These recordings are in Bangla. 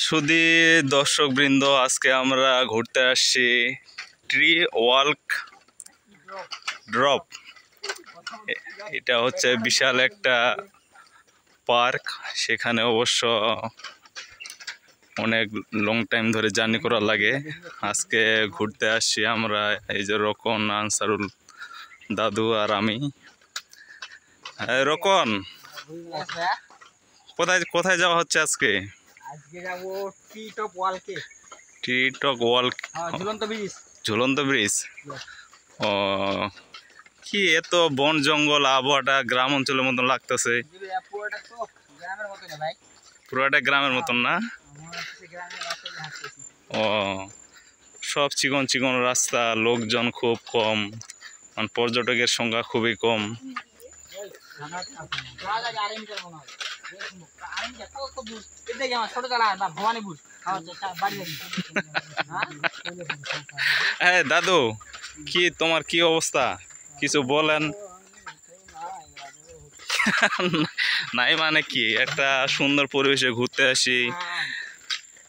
সুধী দর্শকবৃন্দ, আজকে আমরা ঘুরতে আসছি ট্রি ওয়াক ড্রপ। এটা হচ্ছে বিশাল একটা পার্ক। সেখানে অবশ্য অনেক লং টাইম ধরে জার্নি করা লাগে। আজকে ঘুরতে আসছি আমরা, এই যে রকন, আনসারুল দাদু আর আমি। রকন, কোথায় কোথায় যাওয়া হচ্ছে আজকে? আজকে যাব টি টপ ওয়ালকে। টি টপ ওয়াল, ঝুলন্ত ব্রিজ। ঝুলন্ত ব্রিজ। ও, কি এত বন জঙ্গল, আবহাওয়াটা গ্রাম অঞ্চলের মতন লাগতেছে। পুরোটা তো গ্রামের মতো না ভাই, পুরোটা গ্রামের মতন না? ও, সব চিকন চিকন রাস্তা, লোকজন খুব কম, পর্যটকের সংখ্যা খুবই কম। হ্যাঁ দাদু, কি তোমার কি অবস্থা, কিছু বলেন। নাই মানে কি, একটা সুন্দর পরিবেশে ঘুরতে আসি,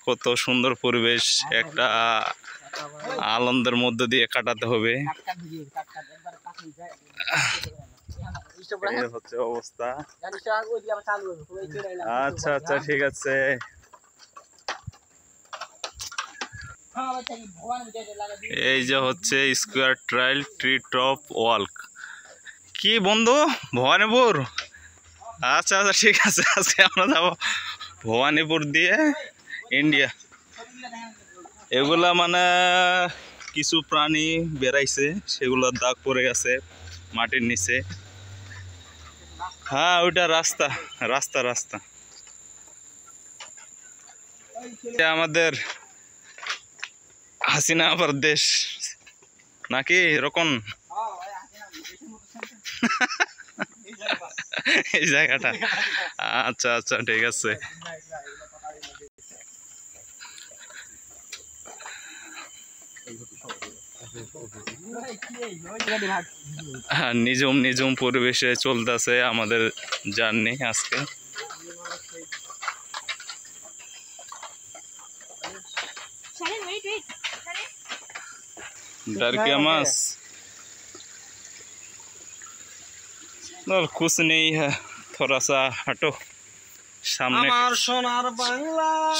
কত সুন্দর পরিবেশ, একটা আনন্দের মধ্য দিয়ে কাটাতে হবে। এই হচ্ছে অবস্থা। আচ্ছা আচ্ছা, ঠিক আছে। এই যে হচ্ছে square trial tree top walk. কি বন্ধু, ভবানীপুর? আচ্ছা আচ্ছা, ঠিক আছে। আজকে আমরা যাবো ভবানীপুর দিয়ে ইন্ডিয়া। এগুলা মানে কিছু প্রাণী বেড়াইছে, সেগুলোর দাগ পড়ে গেছে মাটির নিচে। হ্যাঁ, ওইটা রাস্তা রাস্তা রাস্তা। আমাদের হাসিনা আবার দেশ নাকি রকম এই জায়গাটা। আচ্ছা আচ্ছা, ঠিক আছে। নিজুম নিজুম পরিবেশে চলতেছে আমাদের জার্নি আজকে। डर क्या मास, कुछ नहीं है, थोड़ा सा हटो। सामने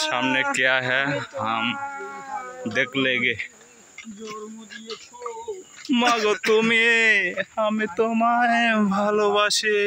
सामने क्या है हम देख लेंगे। মাগো তুমি, আমি তোমায় ভালোবাসি।